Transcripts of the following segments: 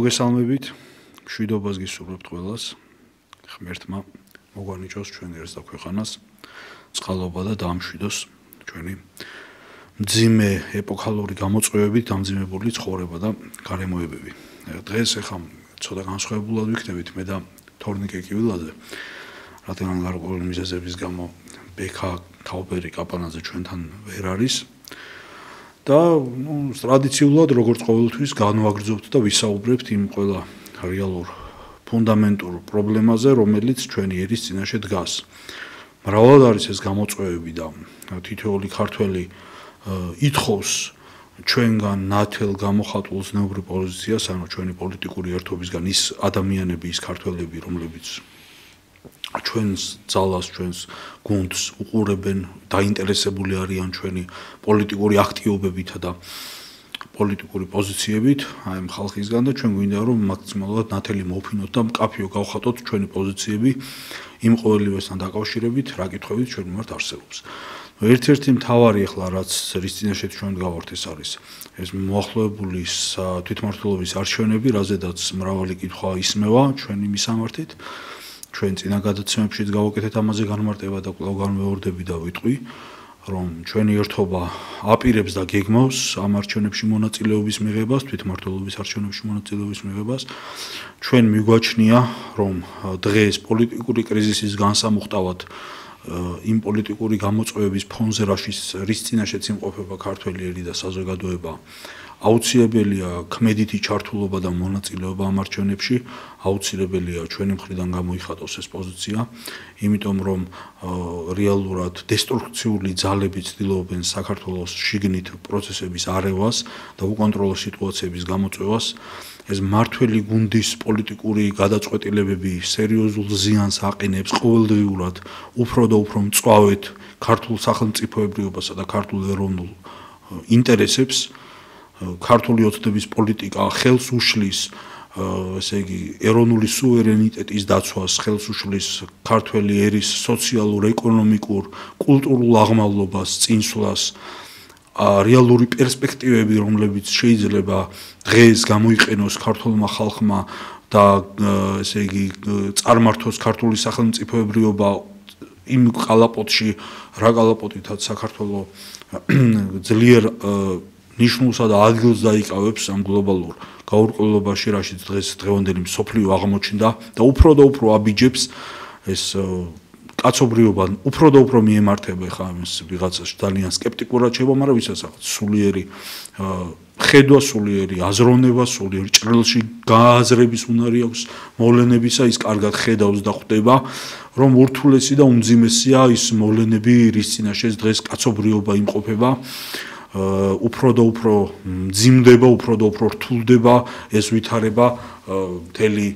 მოგესალმებით, მშვიდობას გისურვებთ ყველას. ღმერთმა მოგვანიჭოს ჩვენ ერთს და ქვეყანას, წყალობა და დაამშვიდოს ჩვენი მძიმე ეპოქალური გამოწვევებით დამძიმებული ცხოვრება და გარემოებები. დღეს ახლა ცოტა განსხვავებულად ვიქნებით მე და თორნიკე კივილაძე, რადგან გარკვეული მიზეზების გამო ბექა თაუბერი კაპანაძე ჩვენთან ვერ არის. და ტრადიციულად როგორც ყოველთვის განვაგრძობთ და ვისაუბრებთ იმ ყველა რეალურ ფუნდამენტურ პრობლემაზე, რომელიც ჩვენი ერის წინაშე დგას. მრავალად არის ეს გამოწვევები და თითოეული ქართველი ითხოვს ჩვენგან ნათელ გამოხატულ ზნეობრივ პოზიციას, ანუ ჩვენი პოლიტიკური ერთობისგან ის ადამიანები, ის ქართველები, რომლებიც ჩვენს ძალას, ჩვენს გუნდს უყურებენ, დაინტერესებული არიან ჩვენი პოლიტიკური აქტივობებით და პოლიტიკური პოზიციებით, აი ამ ხალხისგან და ჩვენ გვინდა რომ მაქსიმალურად ნათელი მოვფინოთ და მკაფიო გავხატოთ ჩვენი პოზიციები იმ ყოველივესთან დაკავშირებით, რა კითხვებით ჩვენ მიმართ არსებობს. ერთ-ერთი მთავარი ახლა რაც რის წინაშე ჩვენ გავართ ეს არის ეს მოახლოებული თვითმმართველობის არჩევნები, რაზედაც მრავალი კითხვა ისმევა ჩვენი მისამართით. ჩვენ წინა გადაცემებშიც გავაკეთეთ ამაზე განმარტება და კვლავ განმეორდები და ვიტყვი, რომ ჩვენი ერთობა აპირებს და გეგმავს ამ არჩევნებში მონაწილეობის მიღებას, თვითმმართველობის არჩევნებში მონაწილეობის მიღებას. ჩვენ მიგვაჩნია, რომ დღეს პოლიტიკური კრიზისის განსამუხტავად იმ პოლიტიკური გამოწვევების ფონზე რის წინაშეც იმყოფება ქართველი ერი და საზოგადოება აუცილებელია ქმედითი ჩართულობა და მონაწილეობა ამ არჩევნებში, აუცილებელია ჩვენი მხრიდან გამოიხატოს ეს პოზიცია, იმიტომ რომ რეალურად დესტრუქციული ძალები ცდილობენ საქართველოს შიგნით პროცესების არევას და უკონტროლო სიტუაციების გამოწვევას. ეს მართველი გუნდის პოლიტიკური გადაწყვეტილებები სერიოზულ ზიანს აყენებს ყოველდღიურად უფრო და უფრო მწვავედ ქართულ სახელმწიფოებრიობასა და ქართულ ეროვნულ ინტერესებს. ქართული ოცნების პოლიტიკა ხელს უშლის ესე იგი ეროვნული სუვერენიტეტის დაცვას, ხელს უშლის ქართველი ერის სოციალურ, ეკონომიკურ, კულტურულ აღმავლობას, წინსვლას, რეალური პერსპექტივები, რომლებიც შეიძლება დღეს გამოიყენოს ქართულმა ხალხმა და ესე იგი წარმართოს ქართული სახელმწიფოებრიობა იმ კალაპოტში, რა კალაპოტითაც საქართველოს ძლიერ ნიშნულსა და ადგილს დაიკავებს ამ გლობალურ გაურკვევლობაში, რაშიც დღეს დღევანდელი მსოფლიო აღმოჩნდა და უფრო აბიჯებს ეს კაცობრიობა, უფრო და უფრო მიემართება ხა ამის ვიღაცას ძალიან სკეპტიკურად შევა, მაგრამ ვისაც სულიერი ხედვა, სულიერი აზროვნება, სულიერ ჭრილში გააზრების უნარი აქვს მოვლენებისა, ის კარგად ხედავს და ხვდება, რომ ურთულესი და უმძიმესია ის მოვლენები, რის წინაშეც დღეს კაცობრიობა იმყოფება. უფრო და უფრო მძიმდება, უფრო და უფრო რთულდება ეს ვითარება მთელი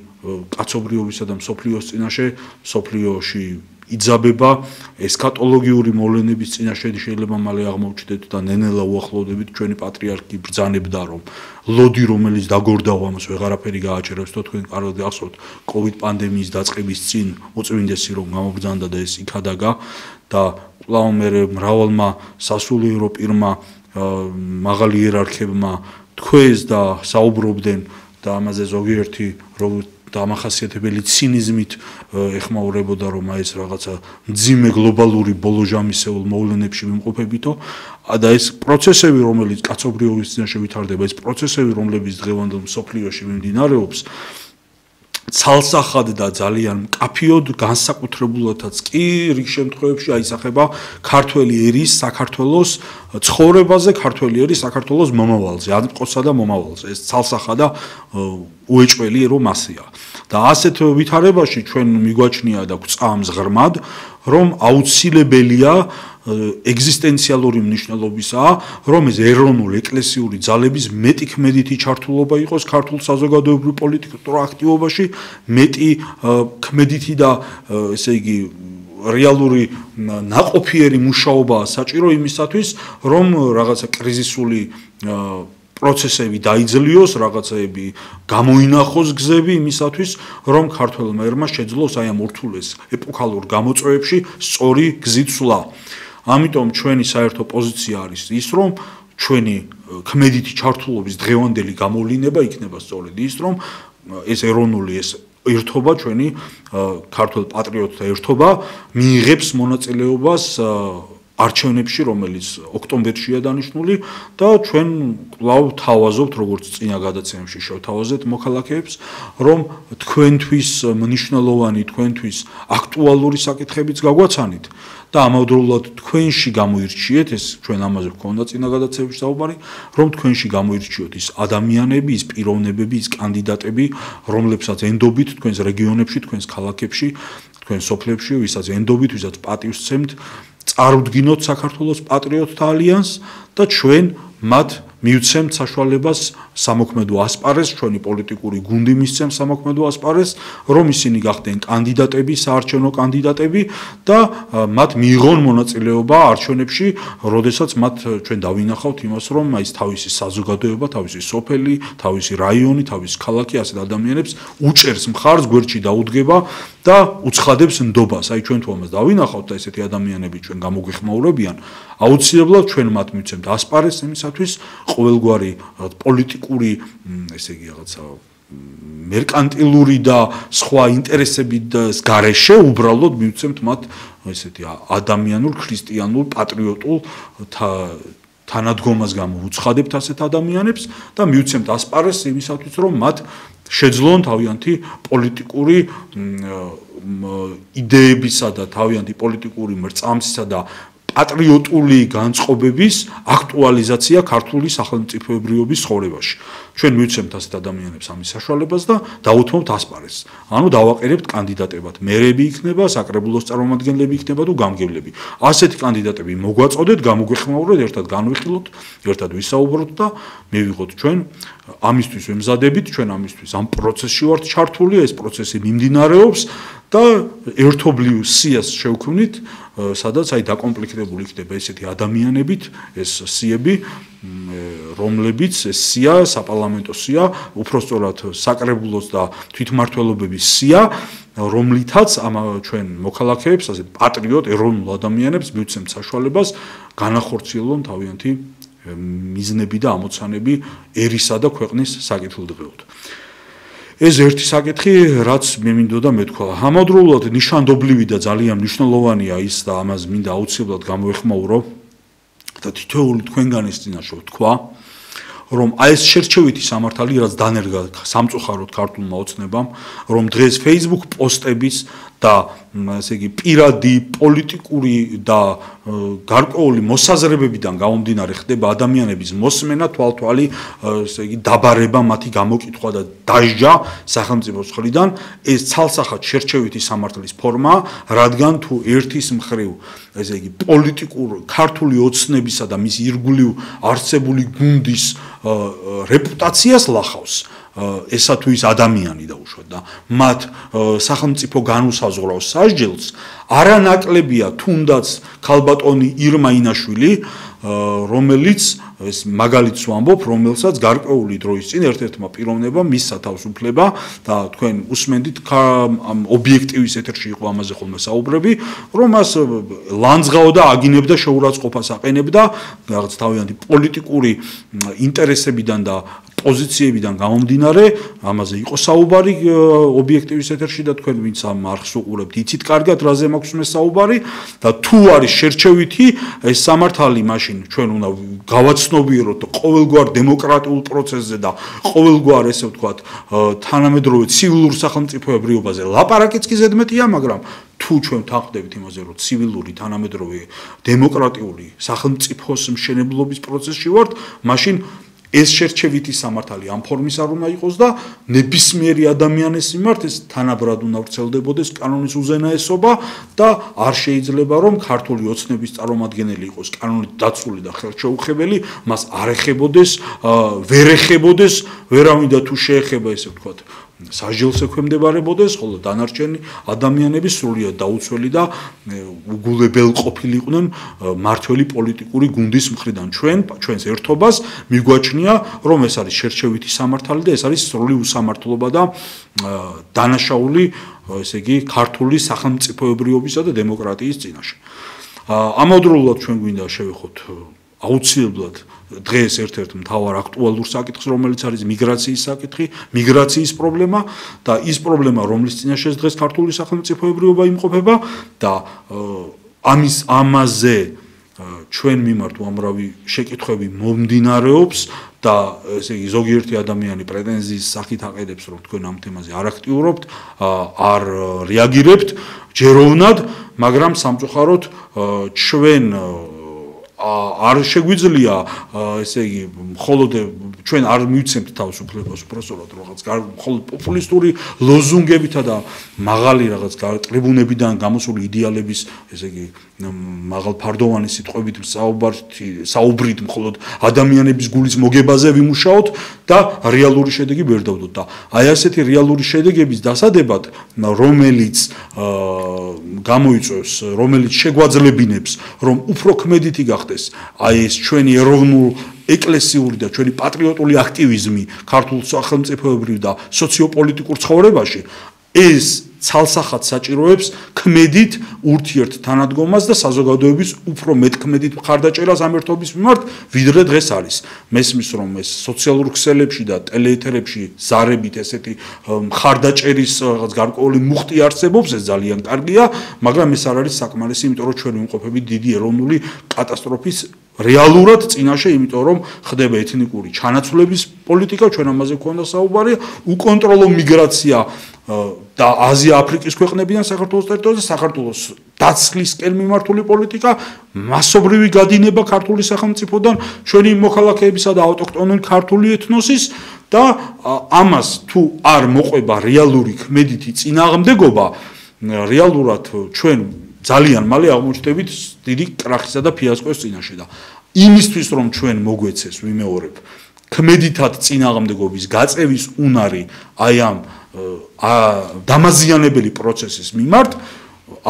კაცობრიობისა და მსოფლიოს წინაშე, მსოფლიოში იძაბება ესქატოლოგიური მოვლენების წინაშე შეიძლება მალე აღმოჩნდეთ და ნენელა უახლოვდებით ჩვენი პატრიარქი ბრძანებდა რომ ლოდი რომელიც დაგორდაო ამას ვეღარაფერი გააჩერებს და თქვენ კარგად გახსოვთ COVID პანდემიის დაწყების წინ უწმინდესი რომ გამობრძანდა და ეს იქადაგა და კვლავ მე მრავალმა სასულიერო პირმა მაღალი იერარქებმა თქვეს და საუბრობდნენ და ამაზე ზოგიერთი დამახასიათებელი ცინიზმით ეხმაურებოდა რომ აი ეს რაღაცა მძიმე გლობალური ბოლოჟამისეულ მოვლენებში ვიმყოფებითო და ეს პროცესები რომელიც კაცობრიობის წინაშე ვითარდება ეს პროცესები რომლებიც დღევანდელ მსოფლიოში მიმდინარეობს ცალსახად და ძალიან მკაფიოდ განსაკუთრებულადაც კი რიგ შემთხვევებში აისახება ქართველი ერის საქართველოს ცხოვრებაზე, ქართველი ერის საქართველოს მომავალზე, ადმყოსა და მომავალზე. ეს ცალსახა და უეჭველი რომ ასეა. და ასეთ ვითარებაში ჩვენ მიგვაჩნია და გვწამს ღრმად, რომ აუცილებელია ეგზისტენციალური მნიშვნელობისაა, რომ ეს ეროვნული ეკლესიური ძალების მეტი ქმედითი ჩართულობა იყოს ქართულ საზოგადოებრივ პოლიტიკურ აქტივობაში, მეტი ქმედითი და ესე იგი რეალური ნაყოფიერი მუშაობაა საჭირო იმისათვის, რომ რაღაცა კრიზისული პროცესები დაიძლიოს, რაღაცეები გამოინახოს გზები იმისათვის, რომ ქართველმა ერმა შეძლოს აი ამ ურთულეს ეპოქალურ გამოწვევებში სწორი გზით სვლა. ამიტომ ჩვენი საერთო პოზიცია არის ის, რომ ჩვენი ქმედითი ჩართულობის დღევანდელი გამოვლინება იქნება სწორედ ის, რომ ეს ეროვნული ეს ერთობა ჩვენი ქართულ პატრიოტთა ერთობა მიიღებს მონაწილეობას არჩევნებში, რომელიც ოქტომბერშია დანიშნული და ჩვენ კვლავ თავაზობთ, როგორც წინა გადაცემებში შევთავაზეთ მოქალაქეებს, რომ თქვენთვის მნიშვნელოვანი, თქვენთვის აქტუალური საკითხებიც გაგვაცანით და ამავდროულად თქვენში გამოირჩიეთ, ეს ჩვენ ამაზე გვქონდა წინა გადაცემებში საუბარი, რომ თქვენში გამოირჩიოთ ის ადამიანები, ის პიროვნებები, ის კანდიდატები, რომლებსაც ენდობით თქვენს რეგიონებში, თქვენს ქალაქებში, თქვენს სოფლებში, ვისაც ენდობით, ვისაც პატივს სცემთ, წარუდგინოთ საქართველოს პატრიოტთა ალიანსს და ჩვენ მათ მივცემთ საშუალებას სამოქმედო ასპარეზს, ჩვენი პოლიტიკური გუნდი მისცემს სამოქმედო ასპარეზს, რომ ისინი გახდნენ კანდიდატები, საარჩევნო კანდიდატები და მათ მიიღონ მონაწილეობა არჩევნებში, როდესაც მათ ჩვენ დავინახავთ იმას, რომ აი თავისი საზოგადოება, თავისი სოფელი, თავისი რაიონი, თავისი ქალაქი ასეთ ადამიანებს უჭერს მხარს, გვერდში დაუდგება და უცხადებს ნდობას. აი ჩვენ თუ ამას დავინახავთ და ესეთი ადამიანები ჩვენ გამოგვეხმაურებიან, აუცილებლად ჩვენ მათ მივცემთ ასპარეზს იმისათვის, ყოველგვარი პოლიტიკური, ესე იგი რაღაცა მერკანტილური და სხვა ინტერესების გარეშე უბრალოდ მივცემთ მათ ესეთი ადამიანურ, ქრისტიანულ, პატრიოტულ თანადგომას გამოვუცხადებთ ასეთ ადამიანებს და მივცემთ ასპარეზს იმისათვის, რომ მათ შეძლონ თავიანთი პოლიტიკური იდეებისა და თავიანთი პოლიტიკური მრწამსისა და პატრიოტული განწყობების აქტუალიზაცია ქართული სახელმწიფოებრიობის ცხოვრებაში. ჩვენ მივცემთ ასეთ ადამიანებს ამის საშუალებას და დაუთმობთ ასპარეზს. ანუ დავაყენებთ კანდიდატებად. მერები იქნება, საკრებულოს წარმომადგენლები იქნება თუ გამგებლები. ასეთი კანდიდატები მოგვაწოდეთ, გამოგვეხმაურეთ, ერთად განვიხილოთ, ერთად ვისაუბროთ და მივიღოთ ჩვენ ამისთვის ვემზადებით, ჩვენ ამისთვის ამ პროცესში ვართ ჩართული, ეს პროცესი მიმდინარეობს და ერთობლივ სიას შევქმნით, სადაც აი დაკომპლექტებული იქნება ესეთი ადამიანებით, ეს სიები, რომლებიც ეს სია, საპარლამენტო სია, უпростоრად საკრებულოს და თვითმმართველობების სია, რომლითაც ჩვენ მოქალაქეებს, ასეთ პატრიოტ ეროვნულ ადამიანებს მივცემთ საშუალებას განახორციელონ თავიანთი მიზნები და ამოცანები ერისა და ქვეყნის საკითხილდღეოდ. ეს ერთი საკითხი, რაც მე მინდოდა მეთქვა. ამავდროულად ნიშანდობლივი და ძალიან მნიშვნელოვანია ის და ამას მინდა აუცილებლად გამოეხმაურო და თითოეული თქვენგანის წინაშე ვთქვა, რომ აი ეს შერჩევითი სამართალი, რაც დანერგა სამწუხაროდ ქართულმა ოცნებამ, რომ დღეს Facebook პოსტების და ესე იგი პირადი პოლიტიკური და გარკვეული მოსაზრებებიდან გამომდინარე ხდება ადამიანების მოსმენა, თვალთვალი, ესე იგი დაბარება, მათი გამოკითხვა და დასჯა სახელმწიფოს მხრიდან, ეს ცალსახად შერჩევითი სამართლის ფორმაა, რადგან თუ ერთის მხრივ, ესე იგი პოლიტიკურ ქართული ოცნებისა და მის ირგვლივ არსებული გუნდის რეპუტაციას ლახავს. ესა თუ ის ადამიანი დაუშვათ და მათ სახელმწიფო განუსაზღვრავს სასჯელს, არანაკლებია თუნდაც ქალბატონი ირმა ინაშვილი, რომელიც ეს მაგალითს ვამბობ, რომელსაც გარკვეული დროის წინ ერთ-ერთმა პიროვნებამ მისცა თავისუფლება და თქვენ უსმენდით ობიექტივის ეთერში იყო ამაზე ხოლმე საუბრები, რომ მას ლანძღაოდა, აგინებდა, შეურაცხყოფას აყენებდა, რაღაც თავიანთი პოლიტიკური ინტერესებიდან და პოზიციებიდან გამომდინარე, ამაზე იყო საუბარი ობიექტივის ეთერში და თქვენ ვინც ამ არხს უყურებთ, იცით კარგად რაზე მაქვს მე საუბარი და თუ არის შერჩევითი ეს სამართალი, მაშინ ჩვენ უნდა გავაცნობიეროთ ყოველგვარ დემოკრატიულ პროცესზე და ყოველგვარ ესე ვთქვათ თანამედროვე ცივილურ სახელმწიფოებრიობაზე ლაპარაკიც კი ზედმეტია, მაგრამ თუ ჩვენ თანხმდებით იმაზე, რომ ცივილური თანამედროვე დემოკრატიული სახელმწიფოს მშენებლობის პროცესში ვართ, მაშინ ეს შერჩევითი სამართალი ამ ფორმის არ უნდა იყოს და ნებისმიერი ადამიანის მიმართ ეს თანაბრად უნდა ვრცელდებოდეს კანონის უზენაესობა და არ შეიძლება რომ ქართული ოცნების წარმომადგენელი იყოს კანონით დაცული და ხელშეუხებელი, მას არ ეხებოდეს, ვერ ეხებოდეს, ვერავინ და თუ შეეხება ესე ვთქვათ სასჯელს ექვემდებარებოდეს, ხოლო დანარჩენი ადამიანები სრულიად დაუცველი და უგულებელ ყოფილიყვნენ მართველი პოლიტიკური გუნდის მხრიდან. ჩვენს ერთობას მიგვაჩნია, რომ ეს არის შერჩევითი სამართალი და ეს არის სრული უსამართლობა და დანაშაული, ესე იგი, ქართული სახელმწიფოებრიობისა და დემოკრატიის წინაშე. ამავდროულად ჩვენ გვინდა შევეხოთ აუცილებლად დღეს ერთ-ერთ მთავარ აქტუალურ საკითხს, რომელიც არის მიგრაციის საკითხი, მიგრაციის პრობლემა და ის პრობლემა, რომლის წინაშეც დღეს ქართული სახელმწიფოებრიობა იმყოფება და ამაზე ჩვენ მიმართ უამრავი შეკითხვები მომდინარეობს და ესე იგი ზოგიერთი ადამიანი პრეტენზიის სახით აყენებს, რომ თქვენ ამ თემაზე არ აქტიურობთ, არ რეაგირებთ ჯეროვნად, მაგრამ სამწუხაროდ ჩვენ არ შეგვიძლია ესე იგი მხოლოდ ჩვენ არ მივცემთ თავს უფლებას უბრალოდ რაღაც მხოლოდ პოპულისტური ლოზუნგებითა და მაღალი რაღაც ტრიბუნებიდან გამოსული იდეალების ესე იგი მაღალ ფარდოვანი სიტყვებით საუბრით მხოლოდ ადამიანების გულის მოგებაზე ვიმუშაოთ და რეალური შედეგი ვერ დავდოთ და აი ასეთი რეალური შედეგების დასადებად რომელიც გამოიწვევს რომელიც შეგვაძლებინებს რომ უფრო ქმედითი გახდეს აი ეს ჩვენი ეროვნულ ეკლესიური და ჩვენი პატრიოტული აქტივიზმი ქართულ სახელმწიფოებრივ და სოციოპოლიტიკურ ცხოვრებაში ეს ცალსახად საჭიროებს ქმედით ურთიერთ თანადგომას და საზოგადოების უფრო მეტ ქმედით მხარდაჭერას ამ ერთობის მიმართ ვიდრე დღეს არის მესმის რომ ეს სოციალურ ქსელებში და ტელეეთერებში ზარებით ესეთი მხარდაჭერის რაღაც გარკვეული მუხტი არსებობს ეს ძალიან კარგია მაგრამ ეს არ არის საკმარისი იმიტომ რომ ჩვენ ვიმყოფებით დიდი ეროვნული კატასტროფის რეალურად წინაშე იმიტომ რომ ხდება ეთნიკური ჩანაცვლების პოლიტიკა ჩვენ ამაზე გვქონდა საუბარი უკონტროლო მიგრაცია და აზია-აფრიკის ქვეყნებიდან საქართველოს ტერიტორიაზე საქართველოს დაცლისკენ მიმართული პოლიტიკა მასობრივი გადინება ქართული სახელმწიფოდან ჩვენი მოქალაქეებისა და ავტოქტონური ქართული ეთნოსის და ამას თუ არ მოყვება რეალური ქმედითი წინააღმდეგობა რეალურად ჩვენ ძალიან მალე აღმოჩნდებით დიდი კრახისა და ფიასკოს წინაშე და იმისთვის რომ ჩვენ მოგვეცეს ვიმეორებ ქმედითად წინააღმდეგობის გაწევის უნარი აი ამ დამაზიანებელი პროცესის მიმართ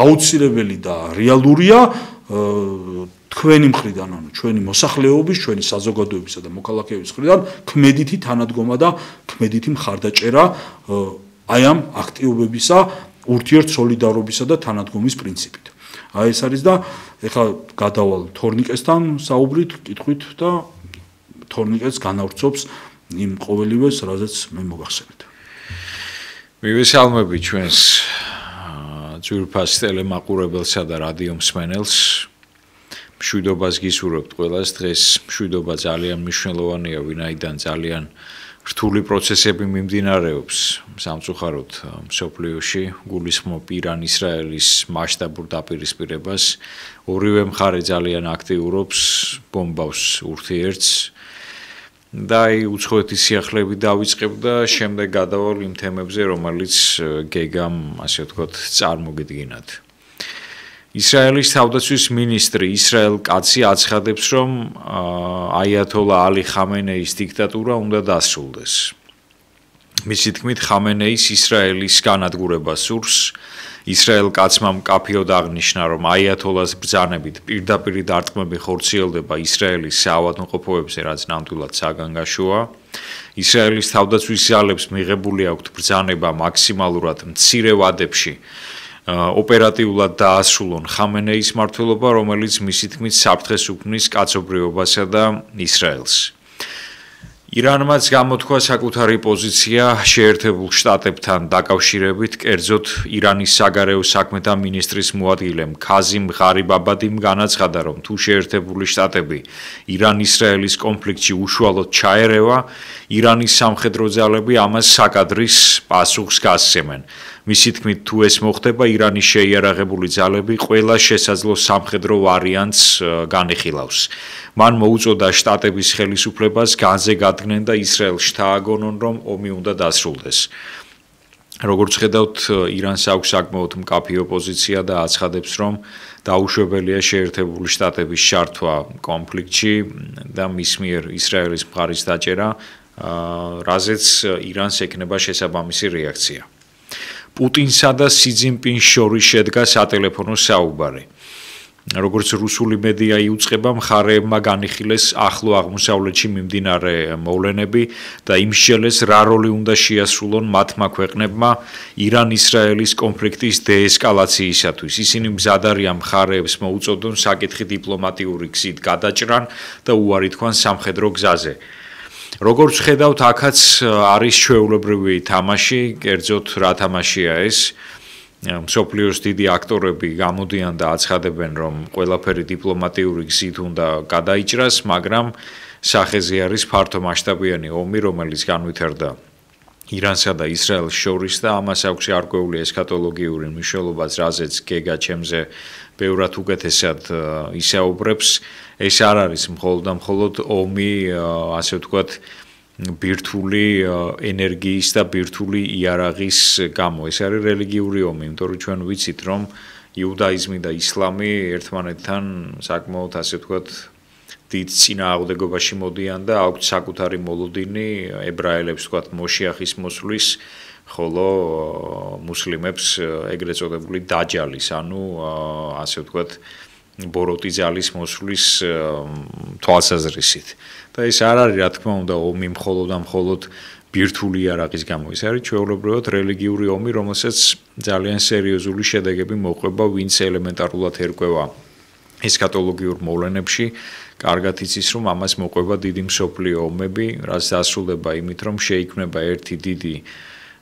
აუცილებელი და რეალურია თქვენი მხრიდან ანუ ჩვენი მოსახლეობის ჩვენი საზოგადოებისა და მოქალაქეების მხრიდან ქმედითი თანადგომა და ქმედითი მხარდაჭერა აი ამ აქტივობებისა ურთიერთ სოლიდარობისა და თანადგომის პრინციპით. აი ეს არის და ეხლა გადავალ თორნიკესთან საუბრით, კითხვით და თორნიკეს განავრცობს იმ ყოველივეს, რაზეც მე მოგახსენეთ. მივესალმები ჩვენს ძვირფას ტელემაყურებელსა და რადიო მსმენელს. მშვიდობას გისურვებთ ყველას. დღეს მშვიდობა ძალიან მნიშვნელოვანია, ვინაიდან ძალიან რთული პროცესები მიმდინარეობს სამწუხაროდ მსოფლიოში გულისხმობ ირან-ისრაელის მასშტაბურ დაპირისპირებას ორივე მხარე ძალიან აქტიურობს ბომბავს ურთიერთს და აი უცხოეთის სიახლეებით დავიწყებ და შემდეგ გადავალ იმ თემებზე რომელიც გეგამ ასე ვთქვათ წარმოგიდგინათ ისრაელის თავდაცვის მინისტრი ისრაელ კაცი აცხადებს, რომ აიათოლა ალი ხამენეის დიქტატურა უნდა დასრულდეს. მისი თქმით, ხამენეის ისრაელის განადგურებას სურს. ისრაელ კაცმა მკაფიოდ აღნიშნა, რომ აიათოლას ბრძანებით პირდაპირ დარტყმები ხორციელდება ისრაელის საავადმყოფოებზე, რაც ნამდვილად საგანგაშოა. ისრაელის თავდაცვის ძალებს მიღებული აქვთ ბრძანება მაქსიმალურად მცირე ვადებში ოპერატიულად დაასრულონ ხამენეის მმართველობა, რომელიც მისი თქმით საფრთხეს უქმნის კაცობრიობასა და ისრაელს. ირანმაც გამოთქვა საკუთარი პოზიცია შეერთებულ შტატებთან დაკავშირებით, კერძოდ ირანის საგარეო საქმეთა მინისტრის მოადგილემ ქაზიმ ღარიბაბადიმ განაცხადა, რომ თუ შეერთებული შტატები ირან-ისრაელის კონფლიქტში უშუალოდ ჩაერევა, ირანის სამხედრო ძალები ამას საკადრის პასუხს გასცემენ. მისი თქმით, თუ ეს მოხდება, ირანის შეიარაღებული ძალები ყველა შესაძლო სამხედრო ვარიანტს განიხილავს. მან მოუწოდა შტატების ხელისუფლებას განზე გადგნენ და ისრაელს შთააგონონ, რომ ომი უნდა დასრულდეს. როგორც ხედავთ, ირანს აქვს საკმაოდ მკაფიო პოზიცია და აცხადებს, რომ დაუშვებელია შეერთებული შტატების ჩართვა კონფლიქტში და მის მიერ ისრაელის მხარის დაჭერა, რაზეც ირანს ექნება შესაბამისი რეაქცია. პუტინსა და სი ძინპინს შორის შედგა სატელეფონო საუბარი. როგორც რუსული მედია იუწყება, მხარეებმა განიხილეს ახლო აღმოსავლეთში მიმდინარე მოვლენები და იმსჯელეს რა როლი უნდა შეასრულონ მათმა ქვეყნებმა ირან-ისრაელის კონფლიქტის დეესკალაციისათვის. ისინი მზად არიან მხარეებს მოუწოდონ საკითხი დიპლომატიური გზით გადაჭრან და უარი თქვან სამხედრო გზაზე. როგორც ხედავთ, აქაც არის ჩვეულებრივი თამაში, კერძოდ რა თამაშია ეს? მსოფლიოს დიდი აქტორები გამოდიან და აცხადებენ, რომ ყველაფერი დიპლომატიური გზით უნდა გადაიჭრას, მაგრამ სახეზე არის ფართომასშტაბიანი ომი, რომელიც განვითარდა ირანსა და ისრაელს შორის და ამას აქვს არკვეული ესქატოლოგიური მნიშვნელობაც, რაზეც გეგა ჩემზე ბევრად უკეთესად ისაუბრებს. ეს არ არის მხოლოდ და მხოლოდ ომი, ასე ვთქვათ, ბირთვული ენერგიის და ბირთვული იარაღის გამო. ეს არის რელიგიური ომი, იმიტომ რომ ჩვენ ვიცით, რომ იუდაიზმი და ისლამი ერთმანეთთან საკმაოდ, ასე ვთქვათ, დიდ წინააღმდეგობაში მოდიან და აქვთ საკუთარი მოლოდინი ებრაელებს, ვთქვათ, მოშიახის მოსვლის, ხოლო მუსლიმებს ეგრეთ წოდებული დაჯალის, ანუ ასე ვთქვათ, ბოროტი ძალის მოსვლის თვალსაზრისით. და ეს არ არის, რა თქმა უნდა, ომი მხოლოდ და მხოლოდ ბირთვული იარაღის გამო. ეს არის ჩვეულებრივად რელიგიური ომი, რომელსაც ძალიან სერიოზული შედეგები მოყვება, ვინც ელემენტარულად ერკვევა ესქატოლოგიურ მოვლენებში. კარგად იცის, რომ ამას მოყვება დიდი მსოფლიო ომები, რაც დასრულდება იმით, რომ შეიქმნება ერთი დიდი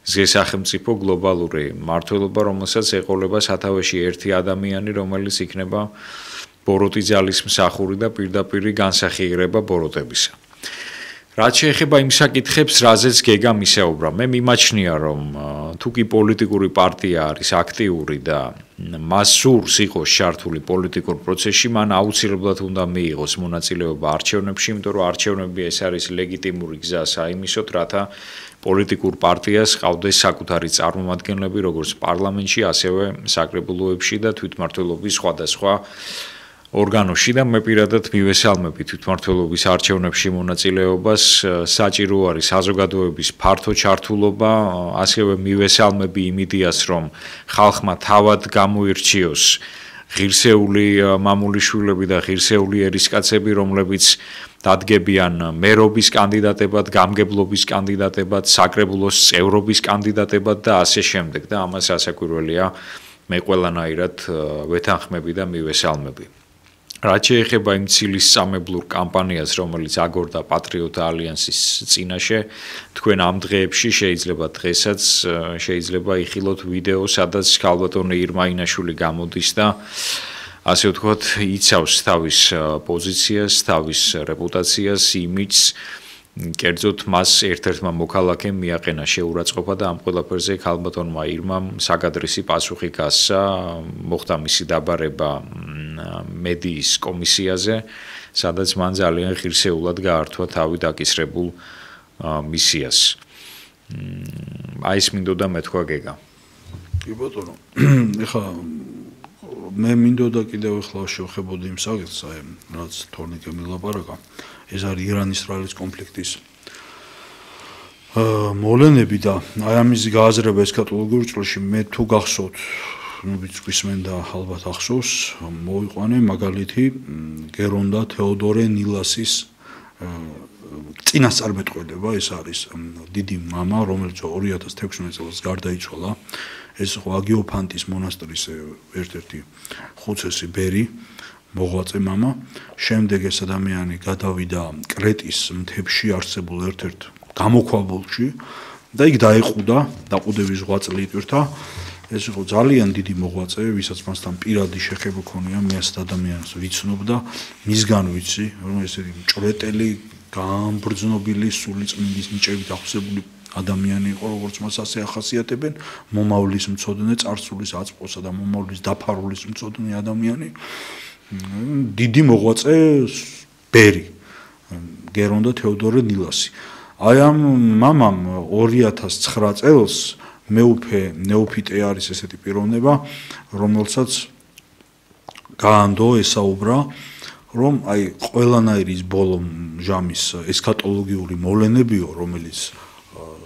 ზესახელმწიფო გლობალური მმართველობა, რომელსაც ეყოლება სათავეში ერთი ადამიანი, რომელიც იქნება ბოროტი ძალის მსახური და პირდაპირი განსახიერება ბოროტებისა. რაც შეეხება იმ საკითხებს, რაზეც გეგამ ისაუბრა, მე მიმაჩნია, რომ თუ კი პოლიტიკური პარტია არის აქტიური და მას სურს იყოს ჩართული პოლიტიკურ პროცესში, მან აუცილებლად უნდა მიიღოს მონაწილეობა არჩევნებში, იმიტომ რომ არჩევნები ეს არის ლეგიტიმური გზა საიმისოდ, რათა პოლიტიკურ პარტიას ყავდეს საკუთარი წარმომადგენლები, როგორც პარლამენტში, ასევე საკრებულოებში და თვითმმართველობის სხვადასხვა ორგანოში და მე პირადად მივესალმები თვითმმართველობის არჩევნებში მონაწილეობას, საჭირო არის საზოგადოების ფართო ჩართულობა, ასევე მივესალმები იმ იდეას, რომ ხალხმა თავად გამოირჩიოს ღირსეული მამულიშვილები და ღირსეული ერისკაცები, რომლებიც დადგებიან მერობის კანდიდატებად, გამგებლობის კანდიდატებად, საკრებულოს წევრობის კანდიდატებად და ასე შემდეგ და ამას ასაკვირველია მე ყველანაირად ვეთანხმები და მივესალმები. რაც შეეხება იმ ცილისწამებლურ კამპანიას, რომელიც აგორდა პატრიოტთა ალიანსის წინაშე, თქვენ ამ დღეებში შეიძლება დღესაც შეიძლება იხილოთ ვიდეო, სადაც ქალბატონი ირმა ინაშვილი გამოდის და ასე ვთქვათ, იცავს თავის პოზიციას, თავის რეპუტაციას, იმიჯს, კერძოდ მას ერთ-ერთმა მოქალაქემ მიაყენა შეურაცხყოფა და ამ ყველაფერზე ქალბატონმა ირმამ საკადრისი პასუხი გასცა, მოხდა მისი დაბარება მედიის კომისიაზე, სადაც მან ძალიან ღირსეულად გაართვა თავი დაკისრებულ მისიას. აი ეს მინდოდა მეთქვა გეგა. კი ბატონო, ეხლა მე მინდოდა კიდევ ახლა შევხებოდი იმ საკითხს, აი რაც თორნიკემ ელაპარაკა. ეს არის ირან-ისრაელის კონფლიქტის მოვლენები და აი ამის გააზრება ესქატოლოგიურ წრეში მე თუ გახსოვთ, ну ვიც გვისმენ და ალბათ ახსოვს, მოვიყვანე მაგალითი გერონდა თეოდორე ნილასის წინასწარმეტყველება, ეს არის დიდი მამა, რომელიც 2016 წელს გარდაიცვალა. ეს იყო აგიოფანტის მონასტრის ერთ-ერთი ხუცესი ბერი, მოღვაწე მამა. შემდეგ ეს ადამიანი გადავიდა კრეტის მთებში არსებულ ერთ-ერთ გამოქვაბულში და იქ დაეყუდა, დაყუდების 8 წელი იტვირთა. ეს იყო ძალიან დიდი მოღვაწე, ვისაც მასთან პირადი შეხება ქონია, მე ასეთ ადამიანს ვიცნობ და მისგან ვიცი, რომ ესეთი მჭრეტელი, გამბრძნობილი, სული წმინდის ნიჭებით ახსებული ადამიანი იყო, როგორც მას ასე ახასიათებენ, მომავლის მცოდნე, წარსულის აწმყოსა და მომავლის დაფარულის მცოდნე ადამიანი. დიდი მოღვაწე ბერი, გერონდა თეოდორე ნილასი. აი ამ მამამ 2009 წელს მეუფე ნეოფიტე არის ესეთი პიროვნება, რომელსაც გაანდო ესაუბრა, რომ აი ყველანაირის ბოლო ჟამის ესქატოლოგიური მოვლენებიო, რომელიც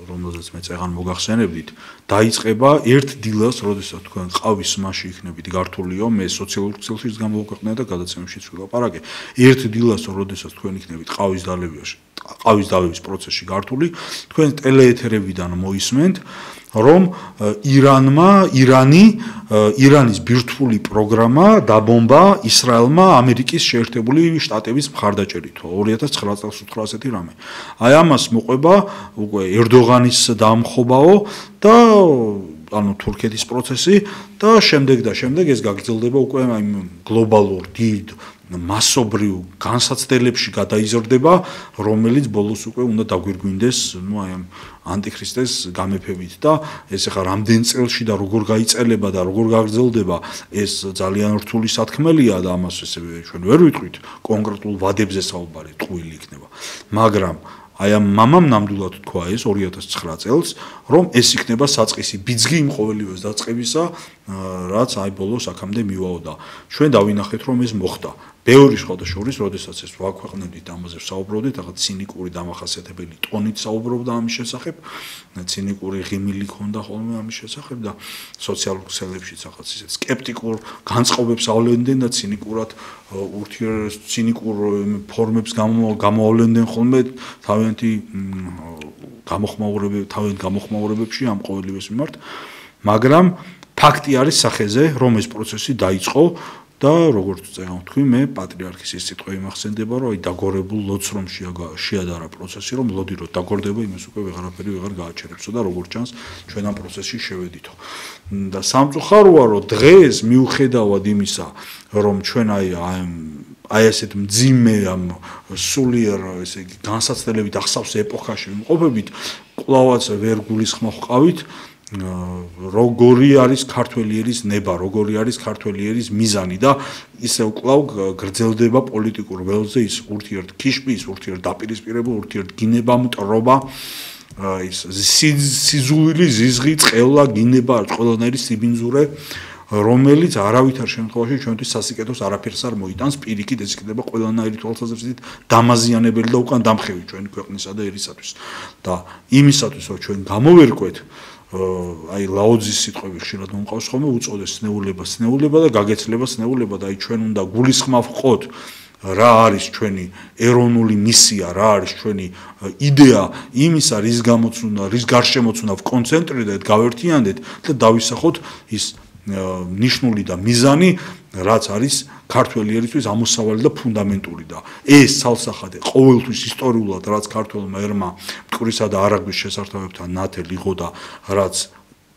რომელზეც მე წეგან მოგახსენებდით, დაიწყება ერთ დილას, როდესაც თქვენ ყავის მასში იქნებით გართულიო, მე სოციალურ ქსელშიც გამოვაქვეყნე და გადაცემაშიც ვილაპარაკე. ერთ დილას, როდესაც თქვენ იქნებით ყავის დალევის პროცესში გართული, თქვენ ტელეეთერებიდან მოისმენთ, რომ ირანის ბირთვული პროგრამა დაბომბა ისრაელმა ამერიკის შეერთებული შტატების მხარდაჭერით 2009 წელს უთხრა ასეთი რამე. აი ამას მოყვება უკვე ერდოღანის დამხობაო და ანუ თურქეთის პროცესი და შემდეგ ეს გაგრძელდება უკვე აი გლობალურ დიდ მასობრივ განსაცდელებში გადაიზრდება, რომელიც ბოლოს უკვე უნდა დაგვირგვინდეს, აი ამ ანტიქრისტეს გამეფებით და ეს ახლა რამდენ წელში და როგორ გაიწელება და როგორ გაგრძელდება, ეს ძალიან რთული სათქმელია და ამას ესე ჩვენ ვერ ვიტყვით კონკრეტულ ვადებზე საუბარი, ტყუილი იქნება. მაგრამ აი ამ მამამ ნამდვილად თქვა ეს 2009 წელს, რომ ეს იქნება საწყისი ბიძგი იმ ყოველივეს დაწყებისა, რაც აი ბოლოს აქამდე მივაო და ჩვენ დავინახეთ, რომ ეს მოხდა. ბევრი შორის, როდესაც ეს ვაქვეყნებდით, ამაზე ვსაუბრობდით, ახლა ცინიკური დამახასიათებელი ტონით საუბრობდა ამის შესახებ, ცინიკური ღიმილი ქონდა ხოლმე ამის შესახებ და სოციალურ ქსელებშიც ახაც ისეთ სკეპტიკურ განწყობებს ავლენდნენ და ცინიკურ ფორმებს გამოავლენდნენ ხოლმე თავიანთი გამოხმაურებებში ამ ყოველივეს მიმართ, მაგრამ ფაქტი არის სახეზე, რომ ეს პროცესი დაიწყო და როგორც წევთქვი, მე პატრიარქის ეს სიტყვები მახსენდება, რომ აი დაგორებულ ლოცს რომ შეადარა პროცესი, რომ ლოდი რომ დაგორდება, იმას უკვე ვეღარაფერი ვეღარ გააჩერებსო და როგორც ჩანს, ჩვენ ამ პროცესში შევედითო. და სამწუხაროა, რომ დღეს მიუხედავად იმისა, რომ ჩვენ აი ესეთ მძიმე ამ სულიერ ესე იგი განსაცდელებით ახსავს ეპოქაში ვიმყოფებით, კვლავაც ვერ გულისხმობ ყავით როგორი არის ქართველი ერის ნება, როგორი არის ქართველი ერის მიზანი და ისევ კვლავ გრძელდება პოლიტიკურ ველზე ის ურთიერთ ქიშპი, ის ურთიერთ დაპირისპირება, ურთიერთ გინება, მტრობა, ის სიზული, ზიზღი, წყევლა, გინება, ყველანაირი სიბინძურე, რომელიც არავითარ შემთხვევაში ჩვენთვის სასიკეთოს არაფერს არ მოიტანს, პირიქით ეს იქნება ყველანაირი თვალსაზრისით დამაზიანებელი და უკან დამხევი ჩვენი ქვეყნისა და ერისათვის. და იმისათვის, რომ ჩვენ გამოვერკვეთ აი ლაოძის სიტყვები ხშირად მომყავს ხოლმე უწოდეს სნეულება და გაგეცლება სნეულება და აი ჩვენ უნდა გულისხმავ ვყოთ რა არის ჩვენი ეროვნული მისია, რა არის ჩვენი იდეა იმისა, რის გარშემოც უნდა ვკონცენტრირდეთ, გავერთიანდეთ და დავისახოთ ის ნიშნული და მიზანი, რაც არის ქართველი ერისთვის ამოსავალი და ფუნდამენტური და ეს ცალსახადე ყოველთვის ისტორიულად რაც ქართველმა ერმა მტკვრისა და არაგვის შესართავებთან ნათელი იყო და რაც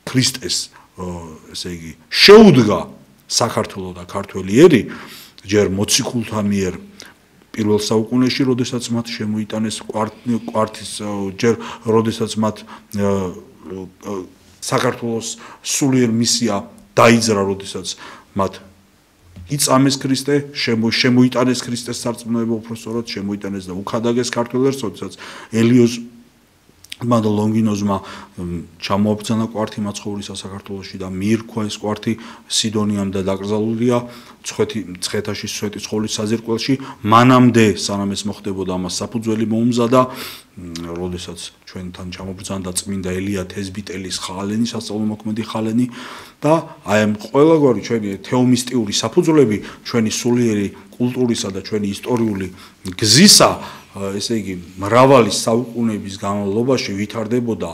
ქრისტეს ესე იგი შეუდგა საქართველოს და ქართველი ერი ჯერ მოციქულთა მიერ პირველ საუკუნეში, როდესაც მათ შემოიტანეს კვართის ჯერ როდესაც მათ საქართველოს სულიერ მისია დაიძრა, როდესაც მათ იწამეს ქრისტე, შემოიტანეს ქრისტეს სარწმუნოება, უпростоრად შემოიტანეს და უქადაგეს ქართველებს, როდესაც ელიოზმა და ლონგინოზმა ჩამოაბრძანა კვართი მაცხოვრისა საქართველოში და მიირქვა ეს კვართი სიდონიამ და დაკრძალულია ცხეთაში სვეტის ხოლის საძირკველში, მანამდე სანამ ეს მოხდებოდა ამას საფუძველი მოუმზადა, როდესაც ჩვენთან ჩამობრძანდა წმინდა ელია თეზბიტელის ხალენი, სასწაულმოქმედი ხალენი და აი ამ ყველაგვარი ჩვენი თეომისტიური საფუძვლები ჩვენი სულიერი კულტურისა და ჩვენი ისტორიული გზისა, ესე იგი მრავალი საუკუნეების განმავლობაში ვითარდებოდა,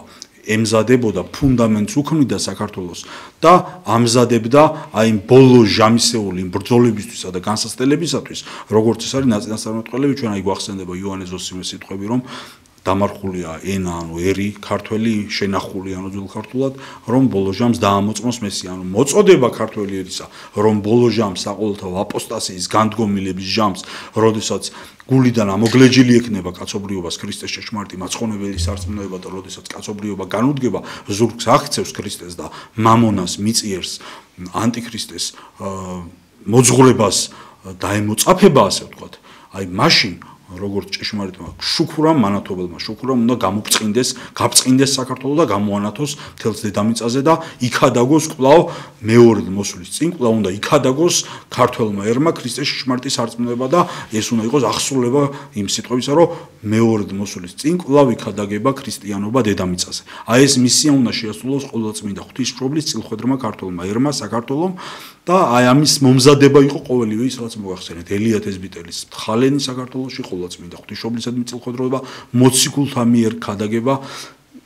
ემზადებოდა ფუნდამენტს უქმნიდა საქართველოს და ამზადებდა აი ბოლო ჟამისეული ბრძოლებისთვისა და განსაცდელებისათვის, როგორც ეს არის ნაწილსამოწყალები, ჩვენ აი გვახსენდება იოანე ზოსიმეს სიტყვები, რომ დამარხულია ენა, ანუ ერი, ქართველი შენახულია, ანუ ძველ ქართულად, რომ ბოლო ჟამს დაამოწმოს მესია, ანუ მოწოდება ქართველი ერისა, რომ ბოლო ჟამს საყოველთაო აპოსტასიის განდგომილების ჟამს, როდესაც გულიდან ამოგლეჯილი ექნება კაცობრიობას ქრისტეს ჭეშმარიტი მაცხონებელი სარწმუნოება და როდესაც კაცობრიობა განუდგება, ზურგს აღწევს ქრისტეს და მამონას მიწიერს, ანტიქრისტეს მოძღვრებას და ემოწაფება, ასე ვთქვათ. აი მაშინ როგორც ჭეშმარიტმა შუქურამ მანათობელმა შუქურამ უნდა გაფწყინდეს საქართველო და გამოანათოს მთელს დედამიწაზე და იქადაგოს კვლავ მეორედ მოსulis წინ კვლავ უნდა იქადაგოს ქართველმა ერმა ქრისტეს ჭეშმარიტის არწმუნება და ეს უნდა იყოს აღსრულება იმ სიტყვებისა რომ მეორედ მოსulis წინ კვლავ იქადაგება ქრისტიანობა დედამიწაზე. აი ეს მისია უნდა შეასრულოს ყოვლადწმინდა ღვთისმშობლის წილხვედრმა ქართველმა ერმა საქართველომ და აი ამის მომზადება იყო ყოველივე ის რაც მოახსენეთ ელია თესბიტელის ხალენი საქართველოში ყოვლადწმინდა ღვთისმშობლისადმი წილხვედრობა მოციქულთა მიერ ქადაგება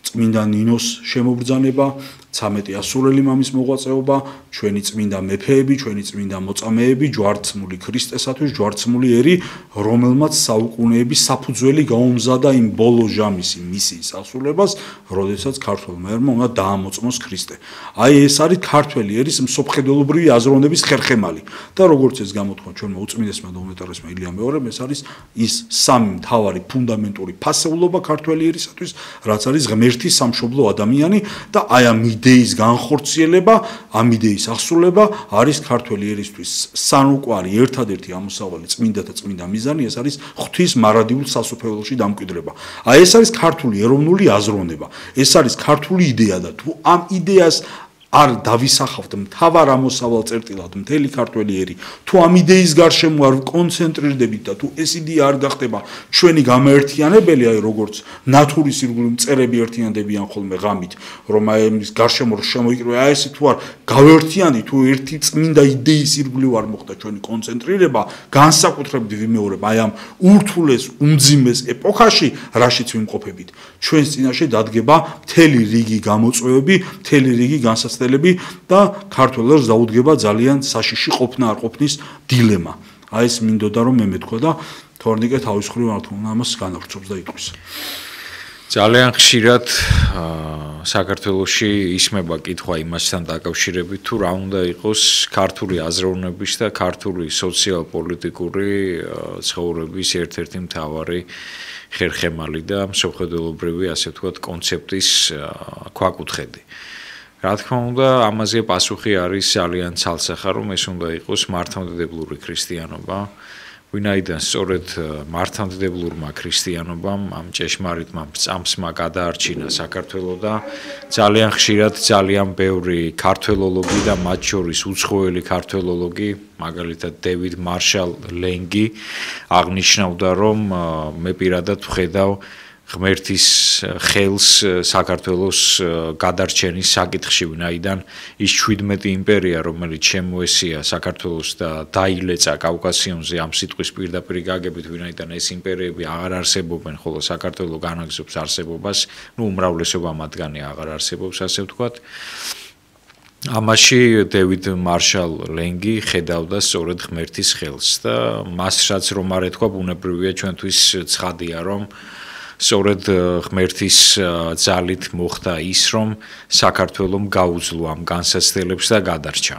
წმინდა ნინოს შემობრძანება 13 ასურელი მამის მოღვაწეობა ჩვენი წმინდა მეფეები ჩვენი წმინდა მოწამეები ჯვარცმული ქრისტესათვის ჯვარცმული ერი რომელმაც საუკუნეების საფუძველი გაუმზადა იმ ბოლო ჟამის მისიის ასრულებას როდესაც ქართველმა ერმა უნდა დაამოწმოს ქრისტე აი ეს არის ქართველი ერის მსოფლმხედველობრივი აზროვნების ხერხემალი და როგორც ეს გამოთქვა ჩვენმა უწმინდესმა და უმეტარესმა ილია მეორემ ეს არის ის სამი მთავარი ფუნდამენტური ფასეულობა ქართველი ერისათვის რაც არის ღმერთი სამშობლო ადამიანი და აი ამ იდეის განხორციელება, ამ იდეის აღსრულება არის ქართველი ერისთვის სანუკვარი ერთადერთი ამოსავალი წმინდათა წმინდა მიზანი, ეს არის ღვთის მარადიულ სასופველში დამკვიდრება. აი ეს არის ქართული ეროვნული აზროვნება. ეს არის ქართული იდეა და თუ ამ იდეას არ დავისახავთ მთავარ ამოსავალ წერტილად მთელი ქართველი ერი თუ ამ იდეის გარშემო არ კონცენტრირდებით და თუ ეს იდეა არ გახდება ჩვენი გამაერთიანებელი აი როგორც ნატურის ირგვლივ მწერები ერთიანდებიან ხოლმე ღამით რომ აი ამის გარშემო შემოიკრიბა აი ეს თუ არ გავერთიანი თუ ერთი წმინდა იდეის ირგვლივ არ მოხდა ჩვენი კონცენტრირება განსაკუთრებით ვიმეორებ აი ამ ურთულეს უმძიმეს ეპოქაში რაშიც ვიმყოფებით ჩვენს წინაშე დადგება მთელი რიგი გამოწვევები მთელი რიგი განსაცდელი და ქართველებს დაუდგება ძალიან საშიში ყოფნა არ ყოფნის დილემა. აი ეს მინდოდა რომ მე მეთქვა და თორნიკე თავის მხრივ არ თქმა უნდა ამას განავრცობს და იტყვის. ძალიან ხშირად საქართველოში ისმება კითხვა იმასთან დაკავშირებით თუ რა უნდა იყოს ქართული აზროვნების და ქართული სოციალ-პოლიტიკური ცხოვრების ერთ-ერთი მთავარი ხერხემალი და მსოფლმხედველობრივი ასე ვთქვათ კონცეფტის ქვაკუთხედი. რა თქმა უნდა, ამაზე პასუხი არის ძალიან ცალსახა, რომ ეს უნდა იყოს მართლმადიდებლური ქრისტიანობა. ვინაიდან სწორედ მართლმადიდებლურმა ქრისტიანობამ ამ ჭეშმარიტმა წამსმა გადაარჩინა საქართველო და ძალიან ხშირად ძალიან ბევრი ქართველოლოგი და მათ შორის უცხოელი ქართველოლოგი, მაგალითად დევიდ მარშალ ლენგი აღნიშნავდა, რომ მე პირადად ვხედავ ღმერთის ხელს საქართველოს გადარჩენის საკითხში, ვინაიდან ის 17 იმპერია, რომელიც შემოესია საქართველოს და დაილეცა კავკასიონზე ამ სიტყვის პირდაპირ გაგებით, ვინაიდან ეს იმპერიები აღარ არსებობენ, ხოლო საქართველო განაგზობს არსებობას, უმრავლესობა მათგანი აღარ არსებობს, ასე ვთქვათ. ამაში დევიდ მარშალ ლენგი ხედავდა სწორედ ღმერთის ხელს და მას რაც რომ არ ეთქვა, ბუნებრივია ჩვენთვის ცხადია, რომ სწორედ ღმერთის ძალით მოხდა ის, რომ საქართველომ გაუძლო ამ განსაცდელებს და გადარჩა.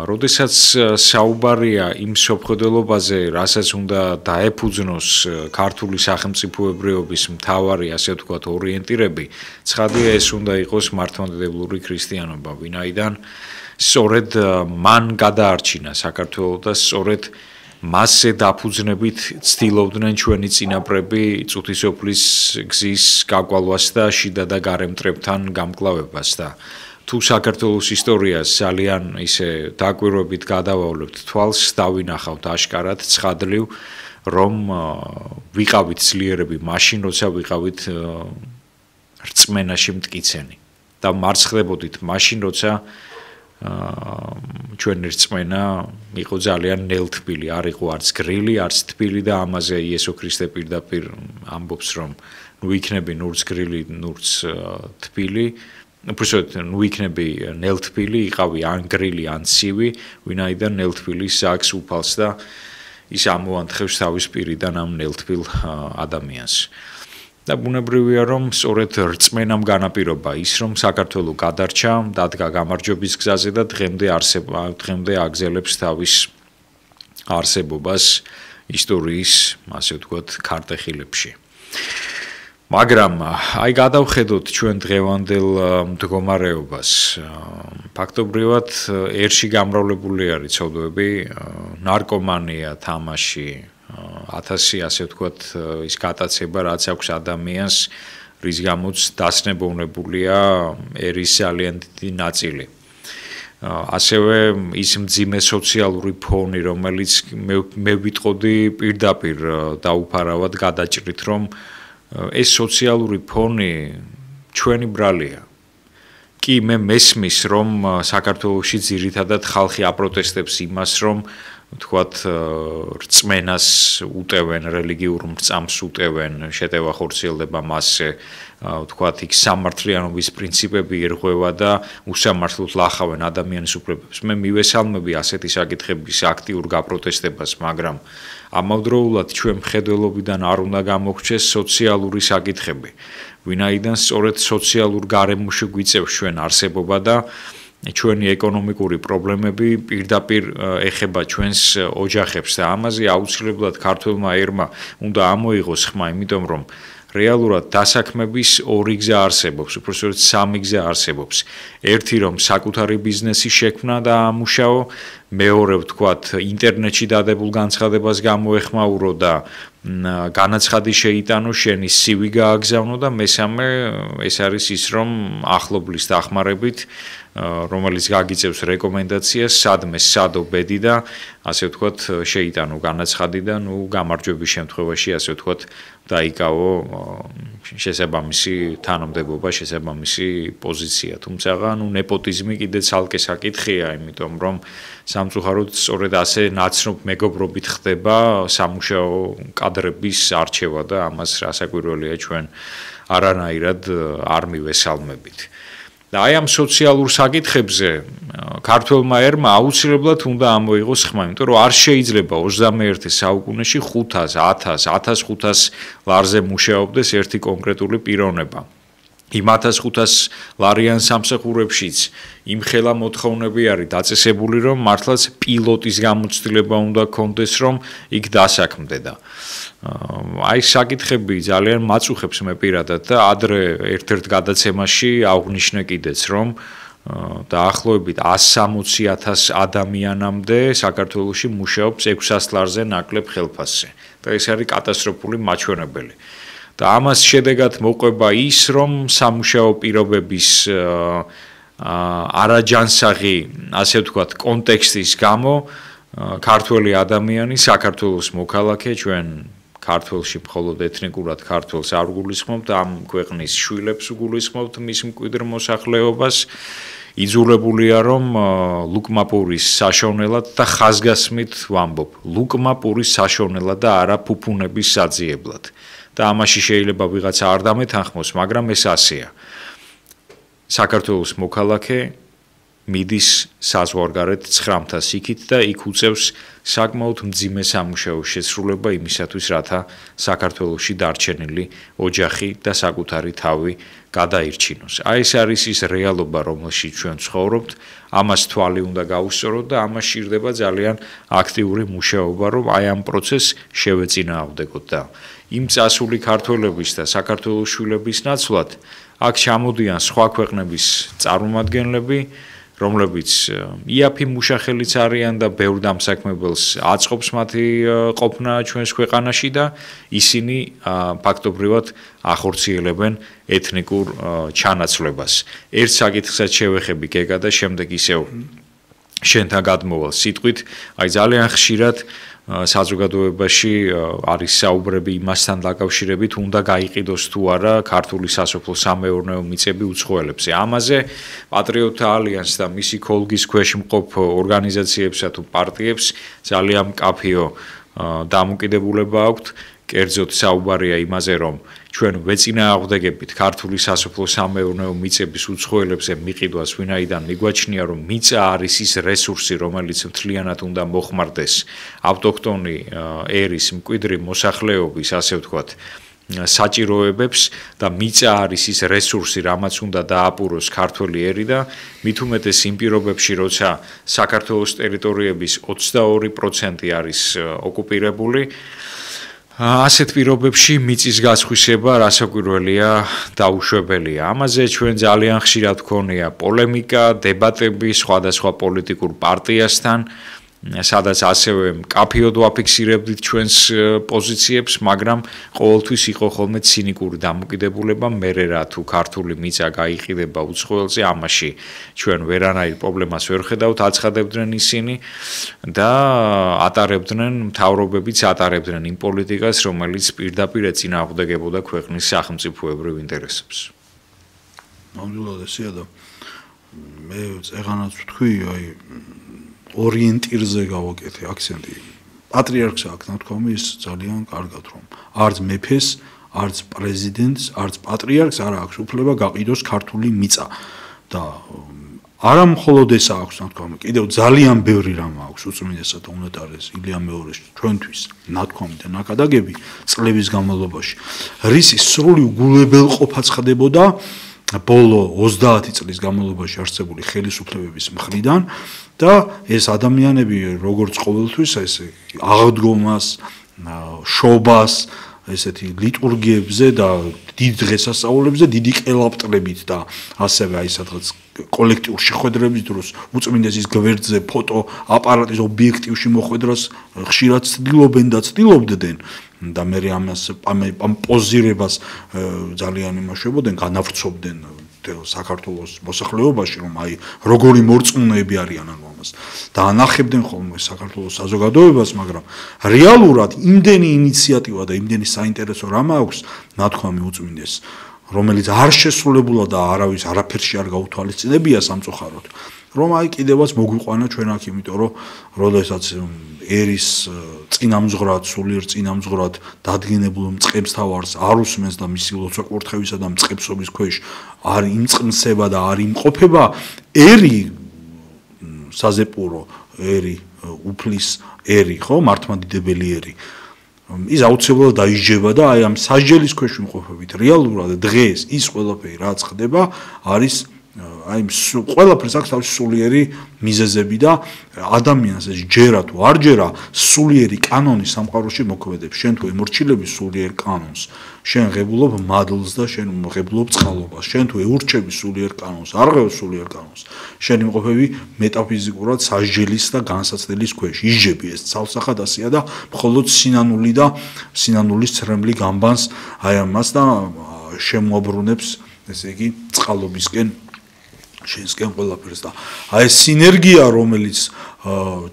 როდესაც საუბარია იმ მსოფლმხედველობაზე, რასაც უნდა დაეფუძნოს ქართული სახელმწიფოებრიობის მთავარი, ასე ვთქვათ, ორიენტირები, ცხადია ეს უნდა იყოს მართლმადიდებლური ქრისტიანობა, ვინაიდან სწორედ მან გადაარჩინა საქართველო და სწორედ მასზე დაფუძნებით ცდილობდნენ ჩვენი წინაპრები წუთისოფლის გზის გაკვალვას და შიდა და გარემტრებთან გამკლავებას და თუ საქართველოს ისტორიას ძალიან ისე დაკვირვებით გადავავლებთ თვალს, დავინახავთ აშკარად ცხადლივ, რომ ვიყავით ძლიერები მაშინ, როცა ვიყავით რწმენაში მტკიცენი და მარცხდებოდით მაშინ, როცა ჩვენი რწმენა იყო ძალიან ნელთბილი, არ იყო არც გრილი, არც თბილი და ამაზე იესო ქრისტე პირდაპირ ამბობს, რომ ნუ იქნები ნურც გრილი, ნურც თბილი, უბრალოდ ნუ იქნები ნელთბილი, იყავი ან გრილი, ან ცივი, ვინაიდან ნელთბილის აქვს უფალს და ის ამოანთხევს თავის პირიდან ამ ნელთბილ ადამიანს. და ბუნებრივია, რომ სწორედ რწმენამ განაპირობა ის, რომ საქართველო გადარჩა, დადგა გამარჯვების გზაზე და დღემდე აგზელებს თავის არსებობას ისტორიის, ასე ვთქვათ, ქარტეხილებში. მაგრამ აი გადავხედოთ ჩვენ დღევანდელ მდგომარეობას. ფაქტობრივად ერში გამრავლებული არის ცოდვები, ნარკომანია, თამაში, 1000 ასე ვთქვათ ის გატაცება რაც აქვს ადამიანს რის გამოც დასნებოვნებულია ერის ძალიან დიდი ნაწილი. ასევე ის მძიმე სოციალური ფონი, რომელიც მე ვიტყოდი პირდაპირ დაუფარავად გადაჭრით, რომ ეს სოციალური ფონი ჩვენი ბრალია. კი მე მესმის, რომ საქართველოში ძირითადად ხალხი აპროტესტებს იმას, რომ ვთქვათ რწმენას უტევენ, რელიგიურ მრწამს უტევენ, შეტევა ხორციელდება მასზე, ვთქვათ იქ სამართლიანობის პრინციპები ერღვევა და უსამართლოდ ლახავენ ადამიანის უფლებებს. მე მივესალმები ასეთი საკითხების აქტიურ გაპროტესტებას, მაგრამ ამავდროულად ჩვენ მხედველობიდან არ უნდა გამოგვჩეს სოციალური საკითხები. ვინაიდან სწორედ სოციალურ გარემოში გვიწევს ჩვენ არსებობა და ჩვენი ეკონომიკური პრობლემები პირდაპირ ეხება ჩვენს ოჯახებს და ამაზე აუცილებლად ქართველმა ერმა უნდა ამოიღოს ხმა, იმიტომ რომ რეალურად დასაქმების ორი გზა არსებობს, უпростоრად სამი გზა არსებობს. ერთი რომ საკუთარი ბიზნესი შექმნა და ამუშაო, მეორე ვთქვათ ინტერნეტში დადებულ განცხადებას გამოეხმაურო და განაცხადი შეიტანო, შენი CV გააგზავნო და მესამე ეს არის ის რომ ახლობლის დახმარებით რომელიც გაგიწევს რეკომენდაციას, სადმე სადო ბედი და ასე ვთქვათ შეიტანო განაცხადი და ნუ გამარჯვების შემთხვევაში ასე ვთქვათ დაიკავო შესაბამისი თანამდებობა, შესაბამისი პოზიცია. თუმცა ნუ ნეპოტიზმი კიდე ცალკე საკითხია, იმიტომ რომ სამწუხაროდ სწორედ ასე ნაცნობ მეგობრობით ხდება სამუშაო კადრების არჩევა და ამას რასაკვირველია ჩვენ არანაირად არ მივესალმებით. და აი ამ სოციალურ საკითხებზე ქართველმა ერმა აუცილებლად უნდა ამოიღოს ხმა, იმიტომ რომ არ შეიძლება 21 საუკუნეში 500, 1000, 1500 ლარზე მუშაობდეს ერთი კონკრეტული პიროვნება. იმ 1500 ლარიან სამსახურებშიც იმხელა მოთხოვნები არის დაწესებული, რომ მართლაც პილოტის გამოცდილება უნდა კონდეს, რომ იქ დასაქმდე და აი საკითხები ძალიან მაწუხებს მე პირადად და ადრე ერთ-ერთ გადაცემაში აღვნიშნე კიდეც, რომ დაახლოებით 160,000 ადამიანამდე საქართველოში მუშაობს 600 ლარზე ნაკლებ ხელფასზე და ეს არის კატასტროფული მაჩვენებელი. და ამას შედეგად მოყვება ის, რომ სამუშაო პირობების არაჯანსაღი, ასე ვთქვათ, კონტექსტის გამო ქართველი ადამიანი, საქართველოს მოქალაქე, ჩვენ ქართველში მხოლოდ ეთნიკურად ქართველს არ გულისხმობთ, ამ ქვეყნის შვილებს გულისხმობთ მის მკვიდრ მოსახლეობას. იძულებულია რომ ლუკმაპურის საშოვნელად და ხაზგასმით ვამბობ, ლუკმაპურის საშოვნელად და არა ფუფუნების საძიებლად. და ამაში შეიძლება ვიღაცა არ დამეთანხმოს, მაგრამ ეს ასეა. საქართველოს მოქალაქე მიდის საზღვარგარეთ 9-მთას იქით და იქ უწევს საკმაოდ მძიმე სამუშაოს შესრულება იმისათვის, რათა საქართველოში დარჩენილი ოჯახი და საკუთარი თავი გადაირჩინოს. აი ეს არის ის რეალობა, რომელშიც ჩვენ ცხოვრობთ, ამას თვალი უნდა გაუსწოროთ და ამას სჭირდება ძალიან აქტიური მუშაობა, რომ აი ამ პროცესს შევეწინააღმდეგოთ და იმ წასული ქართველების და საქართველოს შვილების ნაცვლად აქ ჩამოდიან სხვა ქვეყნების წარმომადგენლები, რომლებიც იაფი მუშახელიც არიან და ბევრ დამსაქმებელს აწყობს მათი ყოფნა ჩვენს ქვეყანაში და ისინი ფაქტობრივად ახორციელებენ ეთნიკურ ჩანაცვლებას. ერთ საკითხსაც შევეხები გეგა და შემდეგ ისევ შენთან გადმოვალ სიტყვით, აი ძალიან ხშირად საზოგადოებაში არის საუბრები იმასთან დაკავშირებით, უნდა გაიყიდოს თუ არა ქართული სასოფლო-სამეურნეო მიწები უცხოელებზე. ამაზე პატრიოტთა ალიანსს და მისი ქოლგის ქვეშ მყოფ ორგანიზაციებსა თუ პარტიებს ძალიან მკაფიო დამოკიდებულება აქვთ. კერძოდ საუბარია იმაზე, რომ ჩვენ ვეწინააღმდეგებით ქართული სასოფლო-სამეურნეო მიწების უცხოელებზე მიყიდვას, ვინაიდან მიგვაჩნია, რომ მიწა არის ის რესურსი, რომელიც მთლიანად უნდა მოხმარდეს ავტოქტონი ერის მკვიდრი მოსახლეობის, ასე ვთქვათ, საჭიროებებს და მიწა არის ის რესურსი, რამაც უნდა დააპუროს ქართველი ერი და მით უმეტეს იმ პირობებში, როცა საქართველოს ტერიტორიების 22% არის ოკუპირებული, ასეთ პირობებში მიწის გასხვისება რასაკვირველია დაუშვებელია. ამაზე ჩვენ ძალიან ხშირად გვქონია პოლემიკა, დებატები სხვადასხვა პოლიტიკურ პარტიასთან. სადაც ასევე კაფეოდ ვაფიქსირებდით ჩვენს პოზიციებს, მაგრამ ყოველთვის იყო ხოლმე ცინიკური დამოკიდებულება, მერე რა თუ ქართული მიწა გაიყიდება უცხოელზე, ამაში ჩვენ ვერანაირ პრობლემას ვერ ხედავთ, აცხადებდნენ ისინი და ატარებდნენ, მთავრობებიც ატარებდნენ იმ პოლიტიკას, რომელიც პირდაპირ ეწინააღმდეგებოდა ქვეყნის სახელმწიფოებრივ ინტერესებს. ნამდვილად ესეა და მე წეღანაც ვთქვი, აი ორიენტირზე გავაკეთე აქცენტი. პატრიარქს აქვს ნათქვამი ის ძალიან კარგად რომ არც მეფეს, არც პრეზიდენტს, არც პატრიარქს არ აქვს უფლება გაყიდოს ქართული მიწა და არა მხოლოდ ეს აქვს ნათქვამი, კიდევ ძალიან ბევრი რამ აქვს უწმინდესა და უნეტარეს ილია მეორეს ჩვენთვის ნათქვამი და ნაკადაგები წლების განმავლობაში. რისი სრული უგულებელყოფაც ხდებოდა ბოლო 30 წლის განმავლობაში არსებული ხელისუფლებების მხრიდან და ეს ადამიანები როგორც ყოველთვის ეს აღდგომას, შობას, ესეთი ლიტურგიებზე და დიდ დღესასწაულებზე დიდი ყელაპტრებით და ასევე აი სადღაც კოლექტიურ შეხვედრების დროს უწმინდესის გვერდზე ფოტო აპარატის ობიექტივში მოხვედრას ხშირად ცდილობენ და ცდილობდნენ და მე ამ პოზირებას ძალიან იმაშებოდნენ, განავრცობდნენ საქართველოს მოსახლეობაში, რომ აი როგორი მორწმუნეები არიან ამას და ანახებდნენ ხოლმე საქართველოს საზოგადოებას, მაგრამ რეალურად იმდენი ინიციატივა და იმდენი საინტერესო რამ აქვს ნათქვამი უწმინდეს, რომელიც არ შესრულებულა და არავის არაფერში არ გაუთვალისწინებია სამწუხაროდ, რომ აი კიდევაც მოგვიყვანა ჩვენ აქ, იმიტომ რომ როდესაც ერის წინამძღვრად, სულიერ წინამძღვრად დადგენებულ მწყებს თავარს არ უსმენს და მისი ლოცვა-კურთხევისა და მწყებსობის ქვეშ არ იმწყმსება და არ იმყოფება, ერი საზეპურო, ერი უფლის ერი, ხო, მართლმადიდებელი ერი. ის აუცილებლად დაიჯება და აი ამ სასჯელის ქვეშ ვიმყოფებით. რეალურად დღეს ის ყველაფერი რაც ხდება არის აი ყველაფერს აქვს თავისი სულიერი მიზეზები და ადამიანს ეს ჯერა თუ არ ჯერა სულიერი კანონი სამყაროში მოქმედებს. შენ თუ ემორჩილები სულიერ კანონს, შენ ღებულობ მადლს და შენ ღებულობ წყალობას. შენ თუ ეურჩები სულიერ კანონს, არ ღებ სულიერ კანონს, შენ იმყოფები მეტაფიზიკურად სასჯელის და განსაცდელის ქვეშ. იჯები ეს ცალსახად ასეა და მხოლოდ სინანული და სინანულის ცრემლი გამბანს აი ამას და შემოაბრუნებს, ესე იგი, წყალობისკენ შენსკენ ყველაფერს და აი ეს სინერგია რომელიც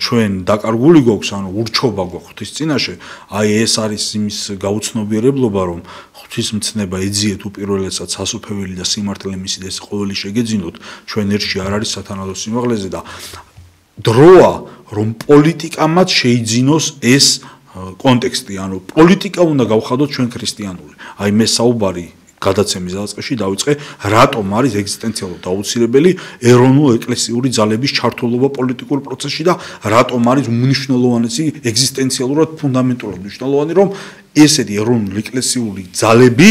ჩვენ დაკარგული გვაქვს, ანუ ურჩობა გვაქვს ღვთის წინაშე, აი ეს არის იმის გაუცნობიერებლობა, რომ ღვთისმცნება ეძიეთ უპირველესად სასუფეველი და სიმართლე მისი და ეს ყოველი შეგეძინოთ, ჩვენ ერთში არ არის სათანადო სიმაღლეზე და დროა რომ პოლიტიკამაც შეიძინოს ეს კონტექსტი, ანუ პოლიტიკა უნდა გავხადოთ ჩვენ ქრისტიანული. აი მე საუბარი გადაცემის დაწყებაში დავიწყე, რატომ არის ეგზისტენციალურად აუცილებელი ეროვნულ-ეკლესიური ძალების ჩართულობა პოლიტიკურ პროცესში და რატომ არის უმნიშვნელოვანესი ეგზისტენციალურად ფუნდამენტურად მნიშვნელოვანი, რომ ესეთი ეროვნულ-ეკლესიური ძალები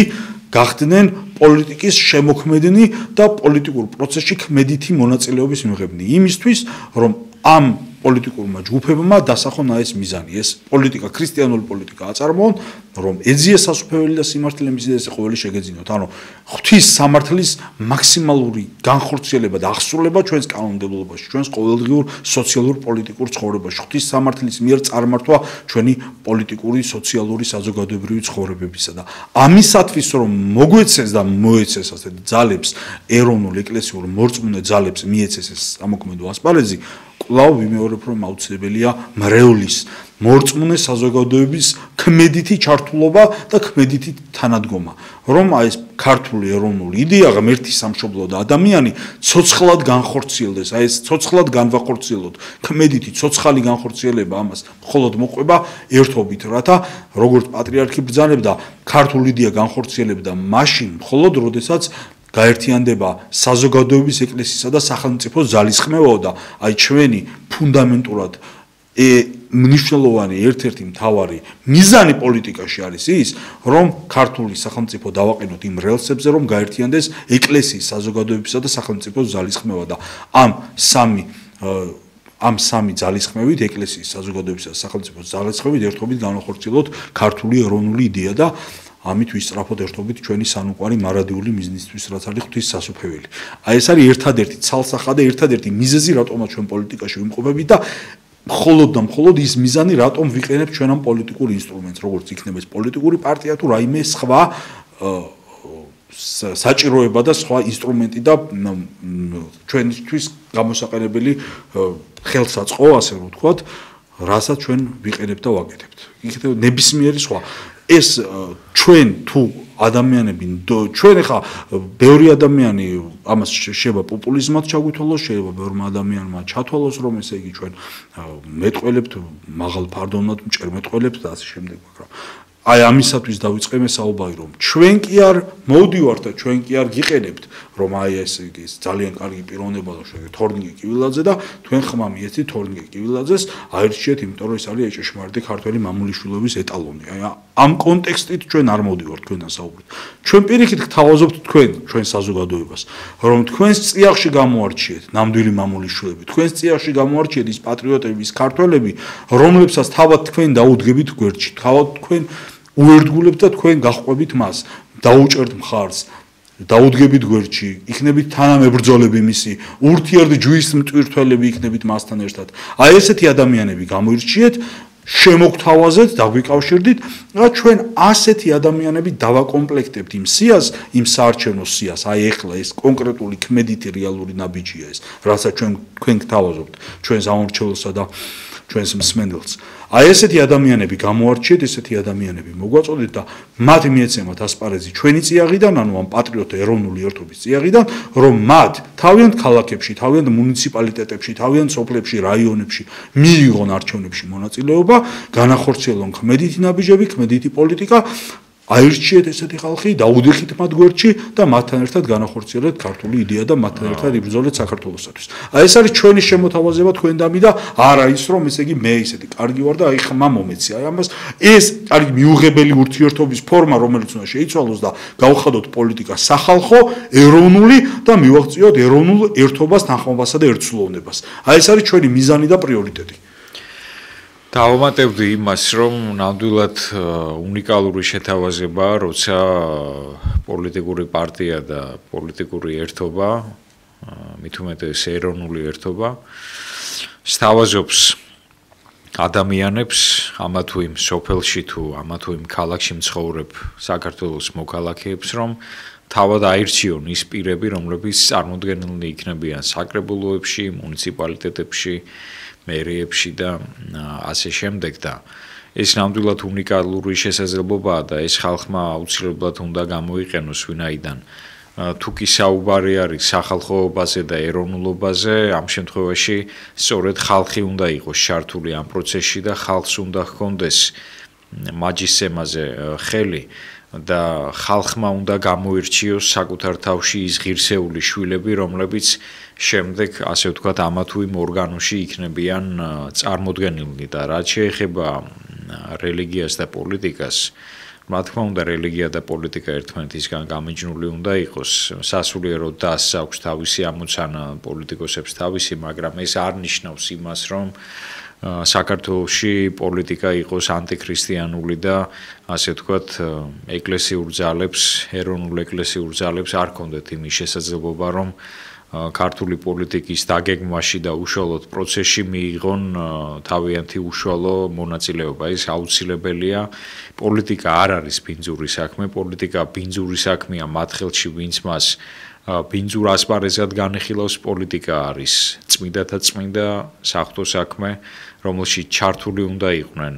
გახდნენ პოლიტიკის შემოქმედნი და პოლიტიკურ პროცესში ქმედითი მონაწილეობის მიღებნი. იმისთვის, რომ ამ პოლიტიკურმა ჯგუფებმა დასახონ ეს მიზანი, ეს პოლიტიკა, ქრისტიანული პოლიტიკა აწარმოონ, რომ ეძიეს სასუფეველი და სიმართლე მისი და ეს ყოველი შეგეძინოთ. ანუ ღვთის სამართლის მაქსიმალური განხორციელება და აღსრულება ჩვენს კანონმდებლობაში, ჩვენს ყოველდღიურ სოციალურ პოლიტიკურ ცხოვრებაში, ღვთის სამართლის მიერ წარმართვა ჩვენი პოლიტიკური, სოციალური, საზოგადოებრივი ცხოვრებებისა და ამისათვის რომ მოგვეცეს და მოეცეს ასეთ ძალებს, ეროვნულ ეკლესიურ მორწმუნე ძალებს მიეცეს ეს ამოქმედო ასპარეზი, კვლავ ვიმეორებ, რომ აუცილებელია მრევლის მორწმუნე საზოგადოების ქმედითი ჩართულობა და ქმედითი თანადგომა, რომ აი ეს ქართული ეროვნული იდეა, ღმერთი სამშობლო და ადამიანი ცოცხლად განხორციელდეს, აი ეს ცოცხლად განვახორციელოთ, ქმედითი ცოცხალი განხორციელება ამას მხოლოდ მოყვება ერთობით, რათა როგორც პატრიარქი ბრძანებდა, ქართული იდეა განხორციელებდა მაშინ, მხოლოდ როდესაც გაერთიანდება საზოგადოების ეკლესიისა და სახელმწიფოს ძალისხმევაო და აი ჩვენი ფუნდამენტურად მნიშვნელოვანი ერთ-ერთი მთავარი მიზანი პოლიტიკაში არის ის, რომ ქართული სახელმწიფო დავაყენოთ იმ რელსებზე, რომ გაერთიანდეს ეკლესიის, საზოგადოებისა და სახელმწიფოს ძალისხმევა და ამ სამი ძალისხმევით, ეკლესიის, საზოგადოებისა და სახელმწიფოს ძალისხმევით ერთობით განახორციელოთ ქართული ეროვნული იდეა და ამით ვისწრაფოთ ერთობით ჩვენი სანუკვარი მარადიული მიზნისთვის, რაც არის ღვთის სასუფეველი. აი ეს არის ერთადერთი ცალსახა და ერთადერთი მიზეზი, რატომაც ჩვენ პოლიტიკაში ვიმყოფებით და მხოლოდ და მხოლოდ ის მიზანი, რატომ ვიყენებთ ჩვენ ამ პოლიტიკურ ინსტრუმენტს, როგორც იქნება ეს პოლიტიკური პარტია თუ რაიმე სხვა საჭიროება და სხვა ინსტრუმენტი და ჩვენთვის გამოსაყენებელი ხელსაწყო, ასე რომ ვთქვათ, რასაც ჩვენ ვიყენებთ და ვაკეთებთ. იქნება ნებისმიერი სხვა. ეს ჩვენ თუ ადამიანები ჩვენ ახლა ბევრი ადამიანი ამას შეიძლება პოპულიზმად ჩაგვითვალოს, შეიძლება ბევრმა ადამიანმა ჩათვალოს, რომ ესე იგი ჩვენ მეტყველებთ, მაღალ ფარდოვნად მჭერმეტყველებთ და ასე შემდეგ, მაგრამ აი ამისათვის დავიწყე საუბარი, რომ ჩვენ კი არ მოვდივართ და ჩვენ კი არ გიყენებთ, რომ აი ესე იგი ძალიან კარგი პიროვნება და შეგვიძლია თორნიკე კივილაძე და თქვენ ხმა მიეცით თორნიკე კივილაძეს აირჩიეთ, იმიტომ რომ ეს არის ჭეშმარიტი ქართველი მამულიშვილების ეტალონი. აი ამ კონტექსტით ჩვენ არ მოვდივართ თქვენთან საუბრით. ჩვენ პირიქით გთავაზობთ ჩვენ საზოგადოებას, რომ თქვენს წიაღში გამოარჩიეთ ნამდვილი მამულიშვილები, თქვენს წიაღში გამოარჩიეთ ის პატრიოტები, ის ქართველები, რომლებსაც თავად თქვენ დაუდგებით გვერდში, თავად თქვენ უერთგულებთ და თქვენ გაჰყვებით მას, დაუჭერთ მხარს, დაუდგებით გვერდში, იქნებით თანამებრძოლები მისი, ურთიერთჯვრის მტვირთველები იქნებით მასთან ერთად. აი ესეთი ადამიანები გამოირჩიეთ, შემოგთავაზეთ, დაგვიკავშირდით და ჩვენ ასეთი ადამიანები დავაკომპლექტებთ იმ სიას, იმ საარჩევნო სიას. აი ეხლა ეს კონკრეტული ქმედითი რეალური ნაბიჯია ეს, რასაც თქვენ გთავაზობთ, ჩვენს ამორჩევლსა და ჩვენს მსმენელს. აი ესეთი ადამიანები გამოარჩიეთ, ესეთი ადამიანები მოგვაწოდეთ და მათ მიეცემათ ასპარეზი ჩვენი წიაღიდან, ანუ ამ პატრიოტთა ეროვნული ერთობის წიაღიდან, რომ მათ თავიანთ ქალაქებში, თავიანთ მუნიციპალიტეტებში, თავიანთ სოფლებში, რაიონებში მიიღონ არჩევნებში მონაწილეობა, განახორციელონ ქმედითი ნაბიჯები, ქმედითი პოლიტიკა, აირჩიეთ ესეთი ხალხი, დაუდეხით მათ გვერდში და მათთან ერთად განახორციელეთ ქართული იდეა და მათთან ერთად იბრძოლეთ საქართველოსათვის. აი ეს არის ჩვენი შემოთავაზება თქვენდამი და არა ის რომ ესე იგი მე ისეთი კარგი ვარ და აი ხმა მომეცი. აი ამას ეს არის მიუღებელი ურთიერთობის ფორმა, რომელიც უნდა შეიცვალოს და გავხადოთ პოლიტიკა სახალხო, ეროვნული და მივაღწიოთ ეროვნულ ერთობას, თანხმობასა და ერთსულოვნებას. აი ეს არის ჩვენი მიზანი და პრიორიტეტი. დავამატებდი იმას, რომ ნამდვილად უნიკალური შეთავაზებაა, როცა პოლიტიკური პარტია და პოლიტიკური ერთობა, მით უმეტეს ეროვნული ერთობა, სთავაზობს ადამიანებს, ამა თუ იმ სოფელში თუ ამა თუ იმ ქალაქში მცხოვრებ საქართველოს მოქალაქეებს, რომ თავად აირჩიონ ის პირები, რომლებიც წარმოდგენილნი იქნებიან საკრებულოებში, მუნიციპალიტეტებში, მერიებში და ასე შემდეგ და ეს ნამდვილად უნიკალური შესაძლებლობაა და ეს ხალხმა აუცილებლად უნდა გამოიყენოს ვინაიდან თუ კი საუბარი არის სახალხოებაზე და ეროვნულობაზე, ამ შემთხვევაში სწორედ ხალხი უნდა იყოს ჩართული ამ პროცესში და ხალხს უნდა ჰქონდეს მაჯისემაზე ხელი და ხალხმა უნდა გამოირჩიოს საკუთარ თავში ის ღირსეული შვილები, რომლებიც შემდეგ, ასე ვთქვათ, ამა თუ იმ ორგანოში იქნებიან წარმოდგენილნი და რაც შეეხება რელიგიას და პოლიტიკას, რა თქმა უნდა, რელიგია და პოლიტიკა ერთმანეთისგან გამიჯნული უნდა იყოს. სასულიერო დასს აქვს თავისი ამოცანა, პოლიტიკოსებს თავისი, მაგრამ ეს არ ნიშნავს იმას, რომ საქართველოში პოლიტიკა იყოს ანტიქრისტიანული და ასე ვთქვათ, ეკლესიურ ძალებს, ეროვნულ ეკლესიურ ძალებს არ ქონდეთ იმის შესაძლებლობა, რომ ქართული პოლიტიკის დაგეგმვაში და უშუალოდ პროცესში მიიღონ თავიანთი უშუალო მონაწილეობა. ეს აუცილებელია. პოლიტიკა არ არის ბინძური საქმე, პოლიტიკა ბინძური საქმეა მათ ხელში, ვინც მას ბინძურ ასპარეზად განეხილავს. პოლიტიკა არის წმინდათა წმინდა საღვთო საქმე, რომელშიც ჩართული უნდა იყვნენ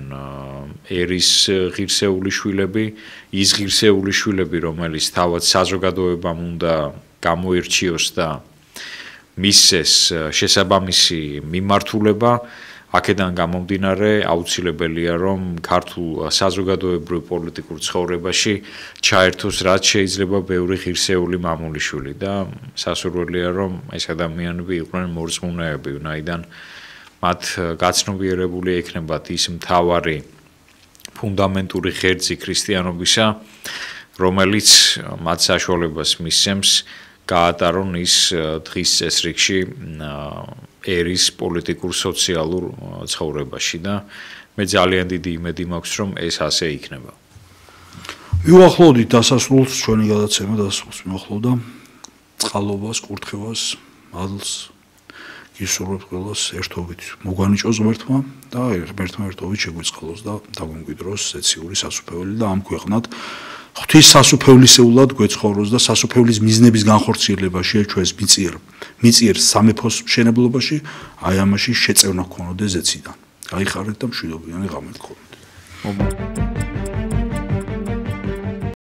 ერის ღირსეული შვილები, ის ღირსეული შვილები, რომელიც თავად საზოგადოებამ უნდა გამოირჩიოს და მისცეს შესაბამისი მიმართულება. აქედან გამომდინარე აუცილებელია, რომ ქართულ საზოგადოებრივ პოლიტიკურ ცხოვრებაში ჩაერთოს რაც შეიძლება ბევრი ღირსეული მამულიშვილი და სასურველია, რომ ეს ადამიანები იყვნენ მორწმუნეები, ვინაიდან მათ გაცნობიერებული ექნებათ ის მთავარი ფუნდამენტური ღერძი ქრისტიანობისა, რომელიც მათ საშუალებას მისცემს გაატარონ ის დღის წესრიგში ერის პოლიტიკურ სოციალურ ცხოვრებაში და მე ძალიან დიდი იმედი მაქვს, რომ ეს ასე იქნება. მივახლოვდით დასასრულს, ჩვენი გადაცემა დასასრულს მივახლოვდა წყალობას, კურთხევას, მადლს გისურვებთ ყველას ერთობით მოგვანიჭოს ღმერთმა და ღმერთმა ერთობით შეგვიწყალოს და დაგვიმკვიდროს ეციური სასუფეველი და ამ ქვეყნად ღვთის სასუფევლისეულად გვეცხოვროს და სასუფევლის მიზნების განხორციელებაში ჩვენს მიწიერ სამეფოს მშენებლობაში აი ამაში შეწევნა გქონოდეს ზეციდან. გაიხარეთ და მშვიდობიანი ღამე გქონოდეთ.